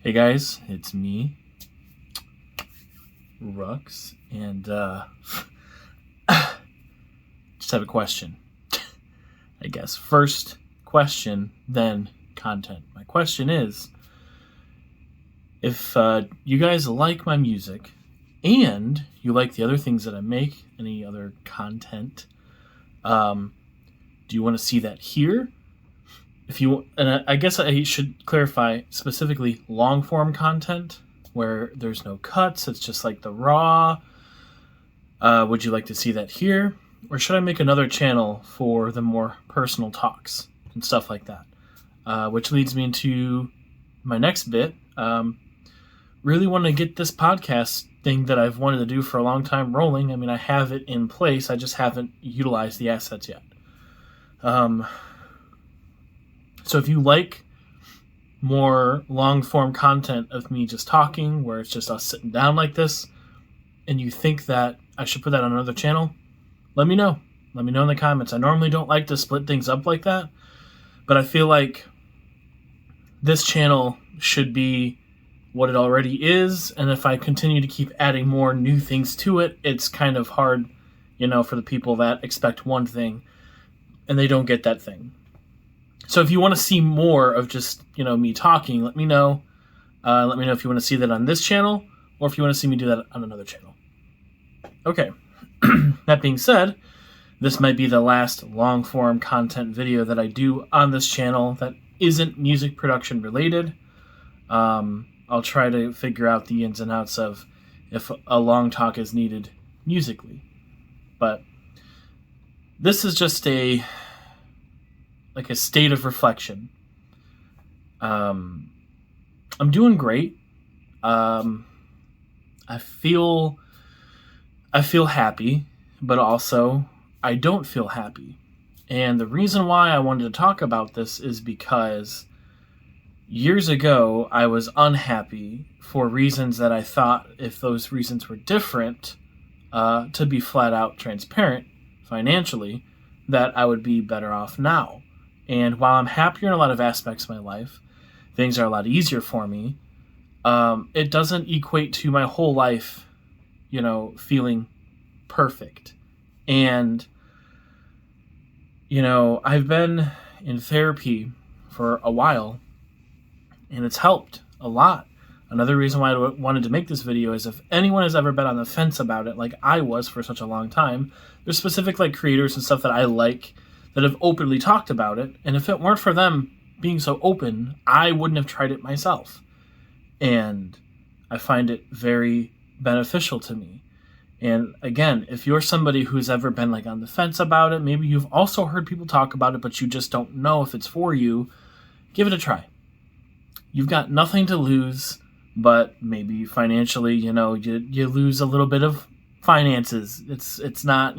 Hey guys, it's me, Rux, and just have a question. I guess first question, then content. My question is, if you guys like my music and you like the other things that I make, any other content, do you want to see that here? If you, and I guess I should clarify specifically long form content where there's no cuts, it's just like the raw. Would you like to see that here? Or should I make another channel for the more personal talks and stuff like that? Which leads me into my next bit. Really want to get this podcast thing that I've wanted to do for a long time rolling. I mean, I have it in place. I just haven't utilized the assets yet. So if you like more long-form content of me just talking, where it's just us sitting down like this, and you think that I should put that on another channel, let me know. Let me know in the comments. I normally don't like to split things up like that, but I feel like this channel should be what it already is, and if I continue to keep adding more new things to it, it's kind of hard, for the people that expect one thing, and they don't get that thing. So if you want to see more of just, me talking, let me know. Let me know if you want to see that on this channel or if you want to see me do that on another channel. Okay. That being said, this might be the last long-form content video that I do on this channel that isn't music production related. I'll try to figure out the ins and outs of if a long talk is needed musically. But this is just a state of reflection. I'm doing great. I feel happy, but also I don't feel happy. And the reason why I wanted to talk about this is because years ago I was unhappy for reasons that I thought, if those reasons were different, to be flat out transparent financially, that I would be better off now. And while I'm happier in a lot of aspects of my life, things are a lot easier for me, it doesn't equate to my whole life, feeling perfect. And, I've been in therapy for a while, and it's helped a lot. Another reason why I wanted to make this video is if anyone has ever been on the fence about it, like I was for such a long time, there's specific creators and stuff that I like that have openly talked about it, and if it weren't for them being so open, I wouldn't have tried it myself. And I find it very beneficial to me. And again, if you're somebody who's ever been on the fence about it, maybe you've also heard people talk about it, but you just don't know if it's for you, give it a try. You've got nothing to lose, but maybe financially, you lose a little bit of finances. It's not,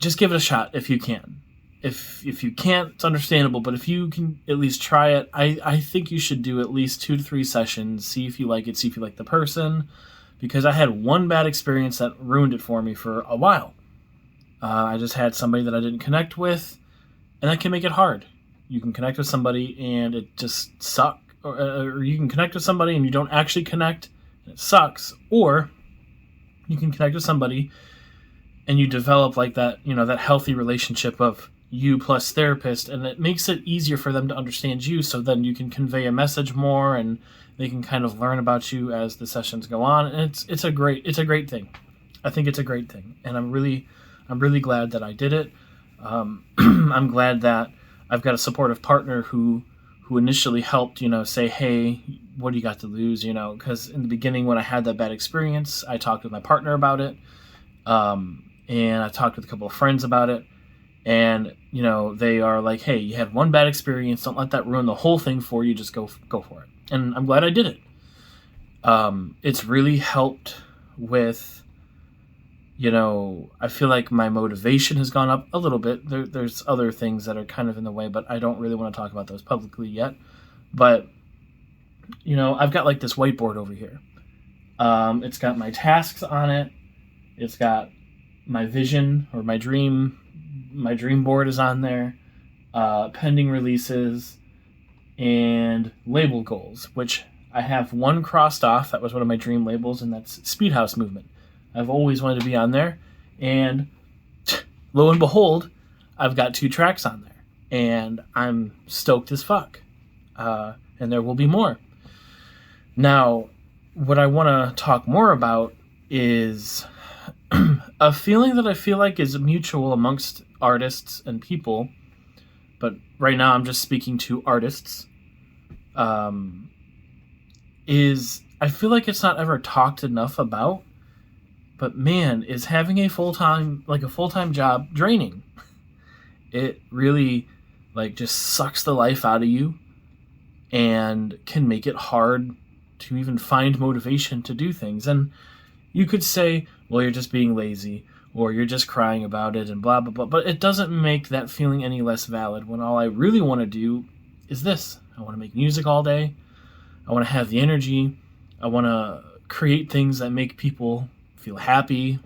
just give it a shot if you can. If you can't, it's understandable, but if you can at least try it, I think you should do at least 2 to 3 sessions, see if you like it, see if you like the person, because I had one bad experience that ruined it for me for a while. I just had somebody that I didn't connect with, and that can make it hard. You can connect with somebody and it just sucks, or you can connect with somebody and you don't actually connect, and it sucks, or you can connect with somebody and you develop that, that healthy relationship of you plus therapist, and it makes it easier for them to understand you, so then you can convey a message more and they can kind of learn about you as the sessions go on. And it's a great thing. I think it's a great thing, and I'm really glad that I did it. I'm glad that I've got a supportive partner who initially helped, say, hey, what do you got to lose? Because in the beginning when I had that bad experience, I talked with my partner about it. And I talked with a couple of friends about it, and they are like, hey, you had one bad experience, don't let that ruin the whole thing for you, just go for it. And I'm glad I did it. It's really helped with, I feel like my motivation has gone up a little bit. There's other things that are kind of in the way, but I don't really want to talk about those publicly yet. But I've got this whiteboard over here. It's got my tasks on it. It's got my vision or my dream board is on there, pending releases, and label goals, which I have one crossed off. That was one of my dream labels, and that's Speedhouse Movement. I've always wanted to be on there, and lo and behold, I've got 2 tracks on there, and I'm stoked as fuck. And there will be more. Now, what I want to talk more about is a feeling that I feel like is mutual amongst artists and people, but right now I'm just speaking to artists, is I feel like it's not ever talked enough about, but man, is having a full-time job draining. It really just sucks the life out of you and can make it hard to even find motivation to do things. And you could say, well, you're just being lazy, or you're just crying about it, and blah, blah, blah. But it doesn't make that feeling any less valid when all I really want to do is this. I want to make music all day. I want to have the energy. I want to create things that make people feel happy.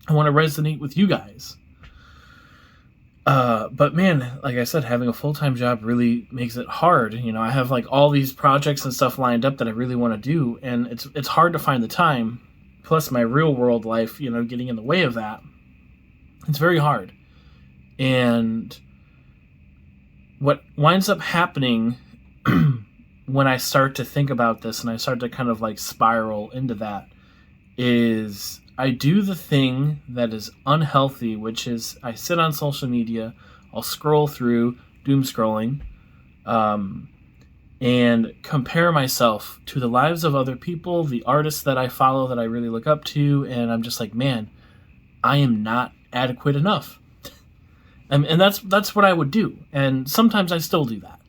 I want to resonate with you guys. But man, like I said, having a full-time job really makes it hard. I have all these projects and stuff lined up that I really want to do, and it's hard to find the time. Plus my real world life, getting in the way of that. It's very hard. And what winds up happening when I start to think about this and I start to kind of spiral into that is I do the thing that is unhealthy, which is I sit on social media, I'll scroll through, doom scrolling, and compare myself to the lives of other people, the artists that I follow that I really look up to, and I'm just man, I am not adequate enough. And that's what I would do, and sometimes I still do that.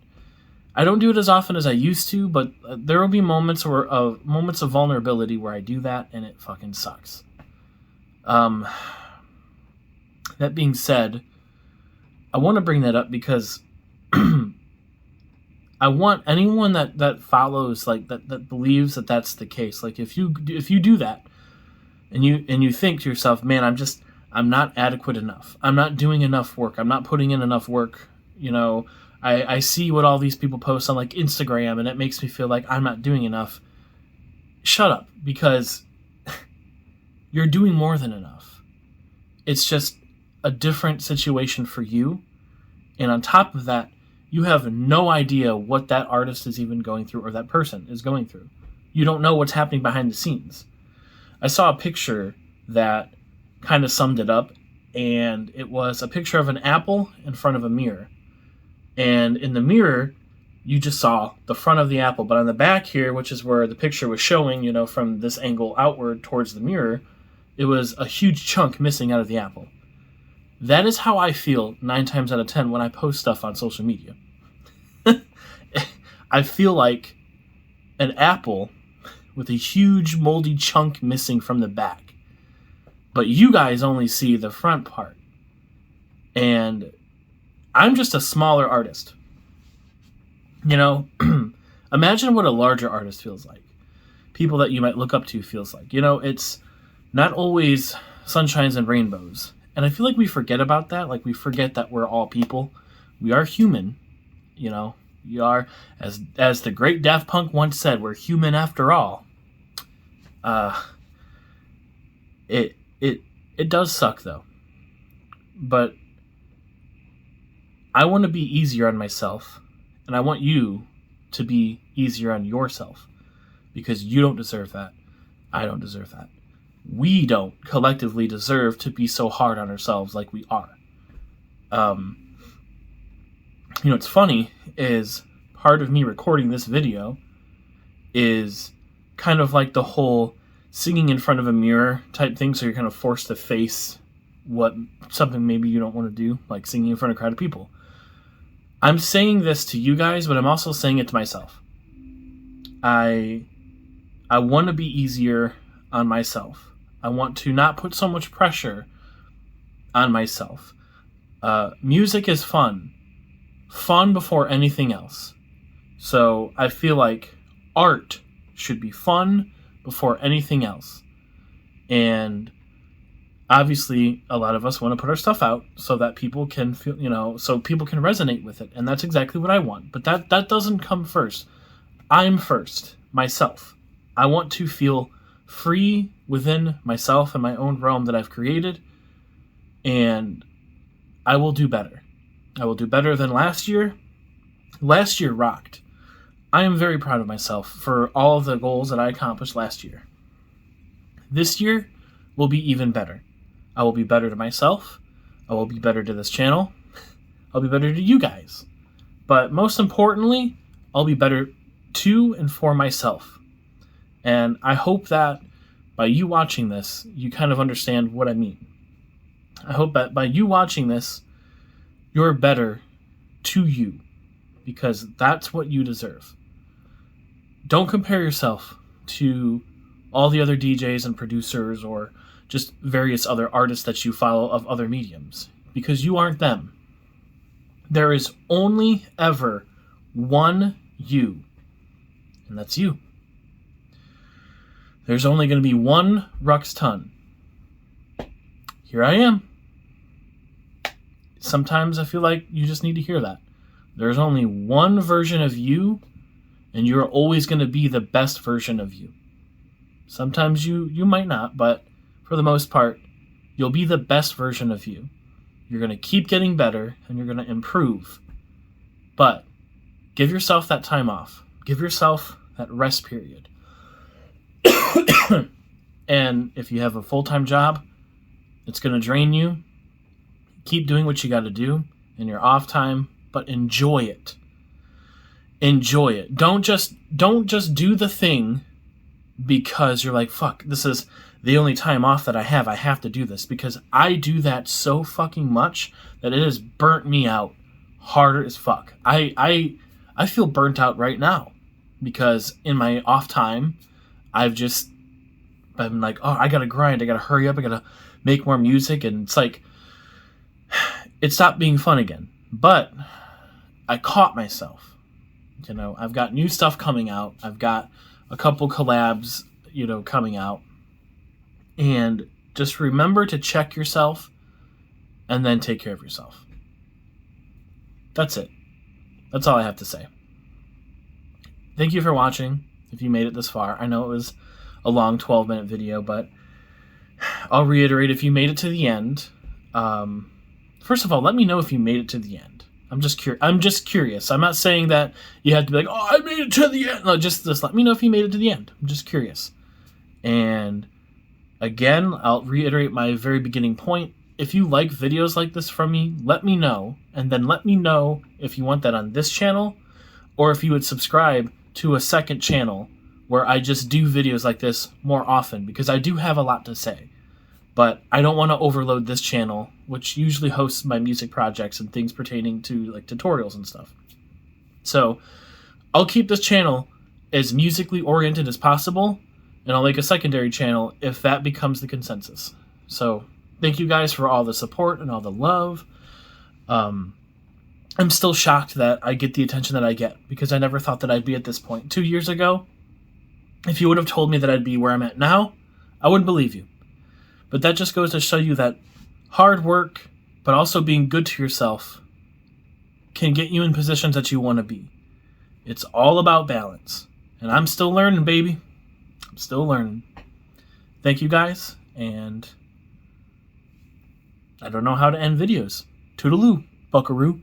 I don't do it as often as I used to, but there will be moments of vulnerability where I do that, and it fucking sucks. That being said, I want to bring that up because I want anyone that follows that believes that that's the case. If you do that and you think to yourself, man, I'm not adequate enough. I'm not doing enough work. I'm not putting in enough work. I see what all these people post on Instagram, and it makes me feel like I'm not doing enough. Shut up, because you're doing more than enough. It's just a different situation for you. And on top of that, you have no idea what that artist is even going through, or that person is going through. You don't know what's happening behind the scenes. I saw a picture that kind of summed it up, and it was a picture of an apple in front of a mirror. And in the mirror, you just saw the front of the apple. But on the back here, which is where the picture was showing, from this angle outward towards the mirror, it was a huge chunk missing out of the apple. That is how I feel 9 times out of 10 when I post stuff on social media. I feel like an apple with a huge moldy chunk missing from the back. But you guys only see the front part. And I'm just a smaller artist. Imagine what a larger artist feels like. People that you might look up to feels like. It's not always sunshines and rainbows. And I feel like we forget about that. We forget that we're all people. We are human. We are, as the great Daft Punk once said, we're human after all. It does suck though. But I want to be easier on myself, and I want you to be easier on yourself, because you don't deserve that. I don't deserve that. We don't collectively deserve to be so hard on ourselves like we are. What's funny is part of me recording this video is kind of like the whole singing in front of a mirror type thing, so you're kind of forced to face something maybe you don't want to do, like singing in front of a crowd of people. I'm saying this to you guys, but I'm also saying it to myself. I want to be easier on myself. I want to not put so much pressure on myself. Music is fun. Fun before anything else. So I feel like art should be fun before anything else. And Obviously, a lot of us want to put our stuff out so that people can feel, so people can resonate with it. And that's exactly what I want. But that doesn't come first. I'm first, myself. I want to feel free within myself and my own realm that I've created. And I will do better. I will do better than last year. Last year rocked. I am very proud of myself for all of the goals that I accomplished last year. This year will be even better. I will be better to myself. I will be better to this channel. I'll be better to you guys. But most importantly, I'll be better to and for myself. And I hope that by you watching this, you kind of understand what I mean. I hope that by you watching this, you're better to you, because that's what you deserve. Don't compare yourself to all the other DJs and producers or just various other artists that you follow of other mediums, because you aren't them. There is only ever one you, and that's you. There's only going to be one Rux Ton. Here I am. Sometimes I feel like you just need to hear that. There's only one version of you, and you're always going to be the best version of you. Sometimes you might not, but for the most part, you'll be the best version of you. You're going to keep getting better, and you're going to improve. But give yourself that time off. Give yourself that rest period. And if you have a full-time job, it's going to drain you. Keep doing what you got to do in your off time, but enjoy it. Enjoy it. Don't just do the thing because you're like, fuck, this is the only time off that I have. I have to do this, because I do that so fucking much that it has burnt me out harder as fuck. I feel burnt out right now because in my off time, I'm like, oh, I gotta grind. I gotta hurry up. I gotta make more music. And it's like, it stopped being fun again. But I caught myself. I've got new stuff coming out. I've got a couple collabs, coming out. And just remember to check yourself and then take care of yourself. That's it. That's all I have to say. Thank you for watching, if you made it this far. I know it was a long 12-minute video, but I'll reiterate, if you made it to the end, first of all, let me know if you made it to the end. I'm just curious. I'm not saying that you have to be like, oh, I made it to the end. No, just let me know if you made it to the end. I'm just curious. And again, I'll reiterate my very beginning point. If you like videos like this from me, let me know. And then let me know if you want that on this channel, or if you would subscribe to a second channel where I just do videos like this more often, because I do have a lot to say. But I don't want to overload this channel, which usually hosts my music projects and things pertaining to like tutorials and stuff. So I'll keep this channel as musically oriented as possible, and I'll make a secondary channel if that becomes the consensus. So thank you guys for all the support and all the love. I'm still shocked that I get the attention that I get, because I never thought that I'd be at this point. 2 years ago, if you would have told me that I'd be where I'm at now, I wouldn't believe you. But that just goes to show you that hard work, but also being good to yourself, can get you in positions that you want to be. It's all about balance. And I'm still learning, baby. I'm still learning. Thank you guys, and I don't know how to end videos. Toodaloo, buckaroo.